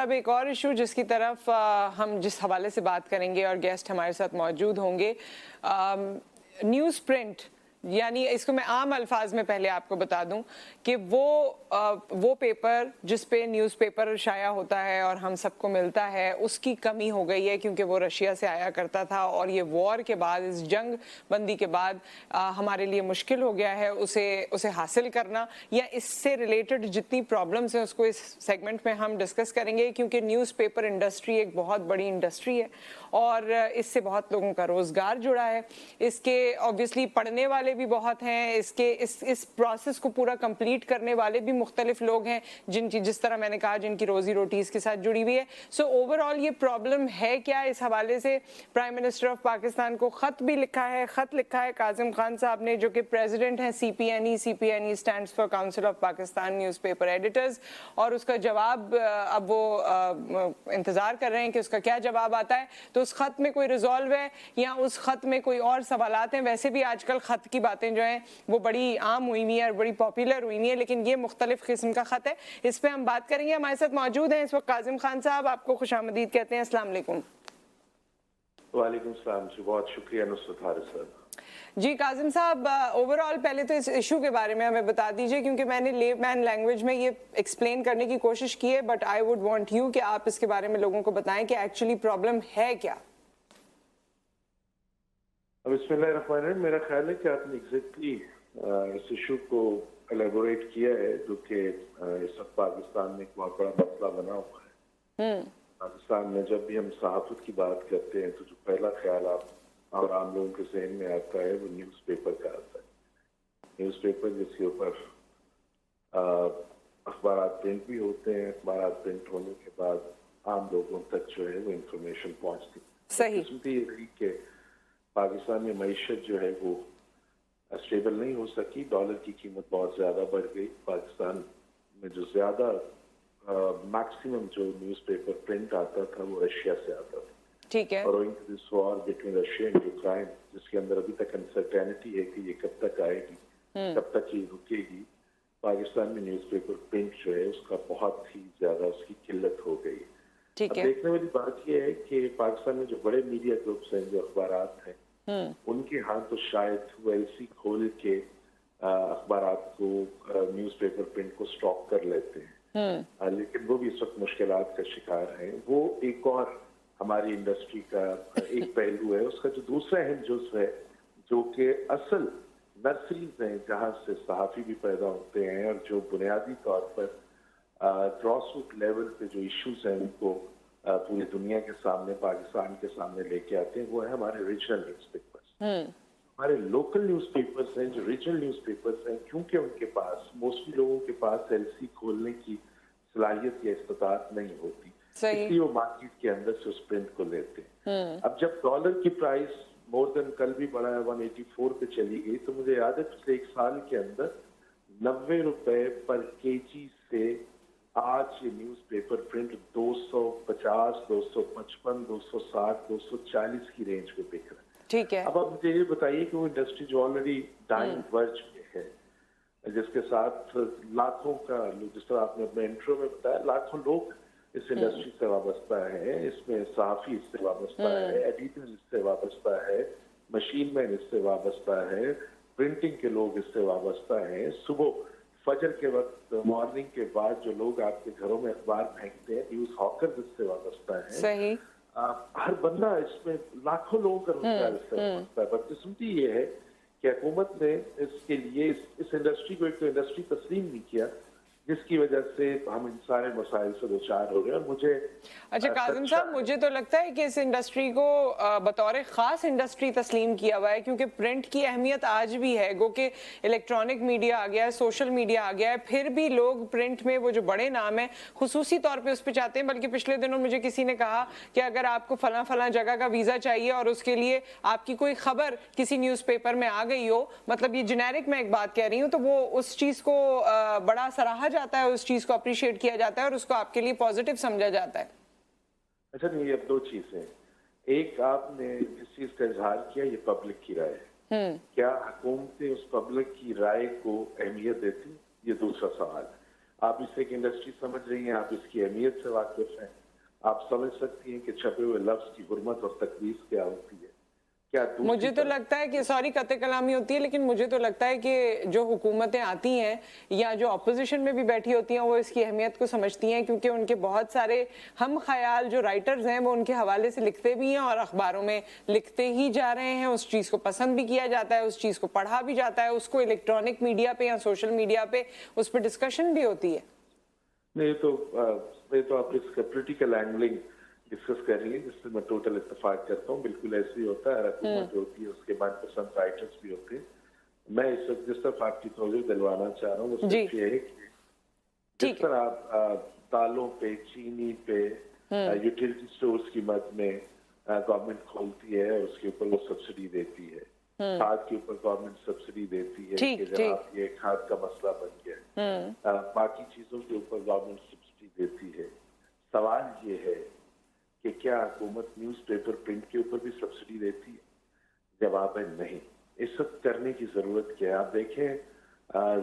साहब, एक और इशू जिसकी तरफ हम जिस हवाले से बात करेंगे और गेस्ट हमारे साथ मौजूद होंगे, न्यूज़ प्रिंट, यानी इसको मैं आम अल्फाज में पहले आपको बता दूं कि वो पेपर जिस पे न्यूज़पेपर शाया होता है और हम सबको मिलता है, उसकी कमी हो गई है क्योंकि वो रशिया से आया करता था और ये वॉर के बाद, इस जंग बंदी के बाद हमारे लिए मुश्किल हो गया है उसे हासिल करना, या इससे रिलेटेड जितनी प्रॉब्लम्स हैं उसको इस सेगमेंट में हम डिस्कस करेंगे क्योंकि न्यूज़पेपर इंडस्ट्री एक बहुत बड़ी इंडस्ट्री है और इससे बहुत लोगों का रोज़गार जुड़ा है। इसके ऑब्वियसली पढ़ने वाले भी बहुत हैं, इस प्रोसेस को पूरा कंप्लीट करने वाले भी मुख्तलिफ लोग हैं जिस तरह मैंने कहा जिनकी रोजी रोटी इसके साथ जुड़ी हुई है। सो ओवरऑल ये प्रॉब्लम है क्या, इस हवाले से प्राइम मिनिस्टर ऑफ पाकिस्तान को खत लिखा है काजिम खान साहब ने, जो कि प्रेसिडेंट हैं CPNE stands for council of Pakistan newspaper editors, और उसका जवाब अब वो इंतजार कर रहे हैं कि उसका क्या जवाब आता है। तो उस खत में कोई रिजॉल्व है या उस खत में कोई और सवालात हैं? वैसे भी आजकल खत की बातें जो हैं वो बड़ी आम हुई हुई है और बड़ी पॉपुलर हुई हुई है, लेकिन ये मुख्तलिफ किस्म का खत है, इस पे हम बात करेंगे। हमारे साथ मौजूद हैं इस वक्त काजिम खान साहब, आपको खुशामदीद कहते हैं। अस्सलाम वालेकुम। वालेकुम सलाम जी, बहुत शुक्रिया नुसरत हारिस साहब। जी काजिम साहब, ओवरऑल पहले तो इस इशू के बारे में हमें बता दीजिए क्योंकि मैंने लेमैन लैंग्वेज में ये एक्सप्लेन करने की कोशिश की है, but I would want you कि आप इसके बारे में लोगों को बताएं कि एक्चुअली प्रॉब्लम है क्या। अब बिस्मिल्लाहिर्रहमानिर्रहीम, मेरा ख्याल है कि आपने एग्जैक्टली इस इशू को एलेबोरेट किया है, जो कि इस वक्त पाकिस्तान में एक बहुत बड़ा मसला बना हुआ है। पाकिस्तान में जब भी हम सहाफत की बात करते हैं तो जो पहला ख्याल आप और आम लोगों के जहन में आता है वो न्यूज़पेपर का आता है। न्यूज़पेपर जिसके ऊपर अखबार प्रिंट भी होते हैं, अखबार प्रिंट होने के बाद आम लोगों तक जो है वो इंफॉर्मेशन पहुंचती है। सही ये रही कि पाकिस्तान में मईशत जो है वो स्टेबल नहीं हो सकी, डॉलर की कीमत बहुत ज़्यादा बढ़ गई। पाकिस्तान में जो ज़्यादा मैक्सिमम जो न्यूज़पेपर प्रिंट आता था वो रशिया से आता था, ठीक है, और this war between Russia and Ukraine, जिसके अंदर अभी तक अनसर्टेनिटी है कि ये कब तक आएगी, कब तक ये रुकेगी। पाकिस्तान में न्यूज़पेपर प्रिंट जो है उसका बहुत ही ज़्यादा उसकी किल्लत हो गई। ठीक है। देखने वाली बात यह है कि पाकिस्तान में जो बड़े मीडिया ग्रुप्स हैं, जो अखबारात हैं, उनके यहाँ तो शायद वो एलसी खोल के अखबारात को, न्यूज़पेपर प्रिंट को स्टॉक कर लेते हैं, लेकिन वो भी इस वक्त मुश्किलात का शिकार हैं। वो एक और हमारी इंडस्ट्री का एक पहलू है। उसका जो दूसरा अहम जुज़ है, जो कि असल नर्सरीज हैं जहाँ से सहाफ़ी भी पैदा होते हैं और जो बुनियादी तौर पर ग्रॉस रूट लेवल पे जो इश्यूज हैं उनको पूरी दुनिया के सामने, पाकिस्तान के सामने लेके आते हैं, वो है हमारे रीजनल न्यूज़पेपर्स। हमारे लोकल न्यूज़पेपर्स हैं, जो रीजनल न्यूज़पेपर्स हैं, क्योंकि उनके पास मोस्टली लोगों के पास एलसी खोलने की सलाहियत या इस्तात नहीं होती, इसलिए वो मार्केट के अंदर से उस प्रिंट को लेते हैं। अब जब डॉलर की प्राइस मोर देन कल भी बढ़ा है 184 पे चली गई, तो मुझे याद है पिछले एक साल के अंदर 90 रुपए पर केजी से आज ये न्यूज़पेपर प्रिंट 250, 255, 260, 240 की रेंज पे बिक रहा है। ठीक है। अब आप मुझे ये बताइए कि वो इंडस्ट्री जो ऑलरेडी डाइंग वर्ज में है, जिसके साथ लाखों का, जिस तरह आपने अपने इंट्रो में बताया, लाखों लोग इस इंडस्ट्री से वाबस्ता है, इसमें सहाफ़ी इससे वाबस्ता है, एडिटर इससे वाबस्ता है, मशीन मैन इससे वाबस्ता है, प्रिंटिंग के लोग इससे वाबस्ता है। सुबह फजर के वक्त, मॉर्निंग के बाद जो लोग आपके घरों में अखबार फेंकते हैं, न्यूज़ हॉकर्स इससे वाबस्ता है। सही। हर बंदा इसमें, लाखों लोगों का रोजगार इससे वाबस्ता है। बदकिस्मती ये है कि हुकूमत ने इसके लिए इस इंडस्ट्री को एक तो इंडस्ट्री तस्लीम नहीं किया, जिसकी वजह से हम इन सारे मसाइल से दो चार हो रहे हैं। और मुझे अच्छा काजिम साहब, मुझे तो लगता है कि इस इंडस्ट्री को बतौर खास इंडस्ट्री तस्लीम किया हुआ है क्योंकि प्रिंट की अहमियत आज भी है, गो कि इलेक्ट्रॉनिक मीडिया आ गया है, सोशल मीडिया आ गया है, फिर भी लोग प्रिंट में वो जो बड़े नाम है खुसूसी तौर पे उस पर चाहते हैं। बल्कि पिछले दिनों मुझे किसी ने कहा कि अगर आपको फला फला जगह का वीज़ा चाहिए और उसके लिए आपकी कोई खबर किसी न्यूज़पेपर में आ गई हो, मतलब ये जेनेरिक मैं एक बात कह रही हूँ, तो वो उस चीज़ को बड़ा सराहा जाता है, उस चीज को अप्रिशिएट किया जाता है और उसको आपके लिए पॉजिटिव समझा जाता है। अच्छा नहीं, अब दो चीजें, एक आपने जिस चीज का इजहार किया, ये पब्लिक की राय है, क्या हुकूमतें उस पब्लिक की राय को अहमियत देती, ये दूसरा सवाल है। आप इसे एक इंडस्ट्री समझ रही हैं, आप इसकी अहमियत से वाकिफ हैं, आप समझ सकती हैं कि छपे हुए लफ्ज की हुर्मत और तकदीस क्या होती है। क्या दूसरी मुझे तो तरफ लगता है कि सॉरी कत्ते कलामी होती है, लेकिन मुझे तो लगता है कि जो हुकूमतें आती हैं या जो अपोजिशन में भी बैठी होती हैं वो इसकी अहमियत को समझती हैं, क्योंकि उनके बहुत सारे हम ख्याल जो राइटर्स हैं वो उनके हवाले से लिखते भी हैं और अखबारों में लिखते ही जा रहे हैं। उस चीज़ को पसंद भी किया जाता है, उस चीज़ को पढ़ा भी जाता है, उसको इलेक्ट्रॉनिक मीडिया पे या सोशल मीडिया पे उस पर डिस्कशन भी होती है। नहीं तो आप इसका पोलिटिकल एंगलिंग डिस्कस कर रही है, जिससे मैं टोटल इत्तेफाक करता हूँ। बिल्कुल ऐसे ही होता है, हुकूमत जो होती है उसके मनपसंद राइटर्स भी होते हैं। मैं इस वक्त जिस तरफ आपकी तवज्जो दिलवाना चाह रहा हूँ वो सिर्फ ये है कि जिस तरह आप दालों पे, चीनी पे, यूटिलिटी स्टोर्स की मद में गवर्नमेंट खोलती है, उसके ऊपर वो सब्सिडी देती है, खाद के ऊपर गवर्नमेंट सब्सिडी देती है कि जनाब ये खाद का मसला बन गया, बाकी चीजों के ऊपर गवर्नमेंट सब्सिडी देती है। सवाल ये है कि क्या हुकूमत न्यूज़पेपर प्रिंट के ऊपर भी सब्सिडी देती है? जवाब है नहीं। इस वक्त करने की जरूरत क्या है? आप देखें,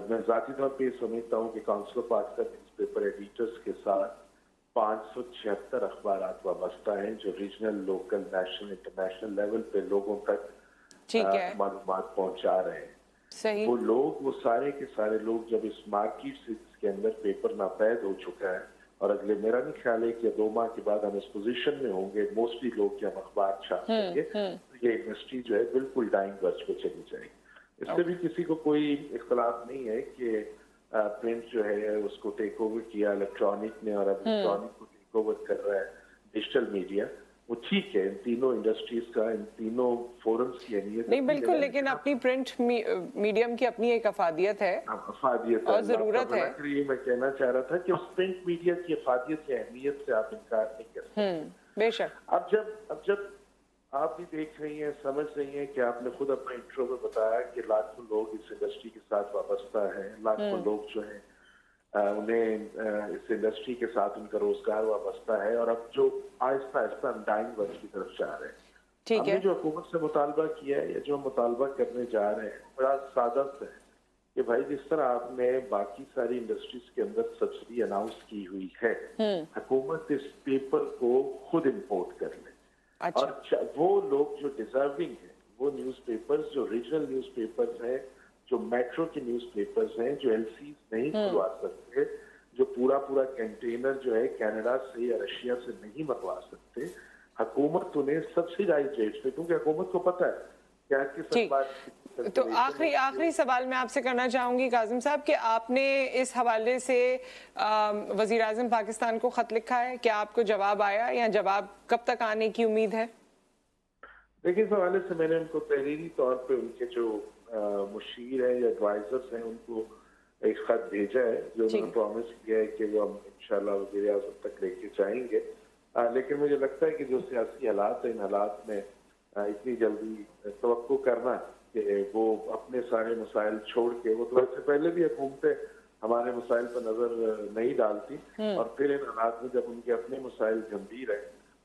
मैं जाती तौर पे समझता हूँ कि council of Pakistan newspaper editors के साथ 576 अखबार वाबस्ता हैं जो regional, local, national, international level पे लोगों तक मालूमात पहुंचा रहे हैं। सही। वो लोग, वो सारे के सारे लोग जब इस मार्केट से इसके अंदर पेपर नापैद हो चुका है और अगले, मेरा नहीं ख्याल है कि 2 माह के बाद हम इस पोजीशन में होंगे मोस्टली लोग कि हम अखबार छाप सकेंगे, तो ये इंडस्ट्री जो है बिल्कुल डाइंग वर्ज पे चली जाएगी। इससे भी किसी को कोई इख्तलाफ नहीं है कि प्रिंट जो है उसको टेक ओवर किया इलेक्ट्रॉनिक ने, और अब इलेक्ट्रॉनिक को टेक ओवर कर रहा है डिजिटल मीडिया। वो ठीक है, इन तीनों इंडस्ट्रीज का, इन तीनों फोरम्स की अहमियत नहीं, बिल्कुल, लेकिन अपनी प्रिंट मीडियम की अपनी एक अफादियत है, अफादियत और जरूरत है। ये मैं कहना चाह रहा था कि उस प्रिंट मीडिया की अफादियत की अहमियत से आप इनकार नहीं कर सकते। बेशक। अब जब आप भी देख रही हैं, समझ रही हैं कि आपने खुद अपने इंट्रो में बताया कि लाखों लोग इस इंडस्ट्री के साथ वाबस्ता है, लाखों लोग जो है उन्हें इस इंडस्ट्री के साथ उनका रोजगार वाबस्ता है, और अब जो आहिस्ता आहिस्ता हम डाइंग वर्ज की तरफ जा रहे हैं। हमने जो हुकूमत से मुतालबा किया है या जो मुतालबा करने जा रहे हैं बड़ा सादा सा है कि भाई जिस तरह आपने बाकी सारी इंडस्ट्रीज के अंदर सब्सिडी अनाउंस की हुई है, हुकूमत इस पेपर को खुद इम्पोर्ट कर ले। अच्छा। और वो लोग जो डिजर्विंग है, वो न्यूज़पेपर्स जो रीजनल न्यूज़पेपर्स हैं, जो मेट्रो के न्यूज़पेपर्स हैं, जो एलसीज नहीं खुलवा सकते, जो पूरा कंटेनर जो है कनाडा से या रशिया से नहीं मंगवा सकते, हुकूमत उन्हें सब्सिडाइज रेट पे, क्योंकि हुकूमत को पता है क्या किस बात। तो आखिरी सवाल मैं आपसे करना चाहूंगी काजिम साहब कि आपने इस हवाले से वजीर आज़म पाकिस्तान को खत लिखा है, क्या आपको जवाब आया या जवाब कब तक आने की उम्मीद है? देखिए, इस हवाले से मैंने उनको तहरीरी तौर पे उनके जो मुशीर हैं या एडवाइजर्स हैं उनको एक खत भेजा है, जो उन्होंने प्रॉमिस किया है कि वो हम इंशाल्लाह वज़ीर आज़म तक लेके जाएंगे। लेकिन मुझे लगता है कि जो सियासी हालात है, इन हालात में इतनी जल्दी तवक्को करना कि वो अपने सारे मसाइल छोड़ के, वो तो इससे पहले भी हुकूमतें हमारे मसाइल पर नजर नहीं डालती, और फिर इन हालात में जब उनके अपने मसाइल गंभीर है,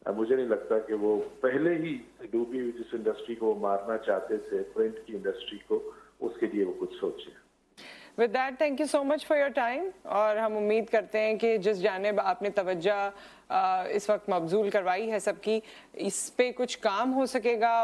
मुझे नहीं लगता कि वो पहले ही डूबी हुई जिस इंडस्ट्री को वो मारना चाहते थे, प्रिंट की इंडस्ट्री को, उसके लिए वो कुछ सोचे। With that, thank you so much for your time, और हम उम्मीद करते हैं कि जिस जानिब आपने तवज्जो इस वक्त मबजूल करवाई है सबकी, इस पे कुछ काम हो सकेगा।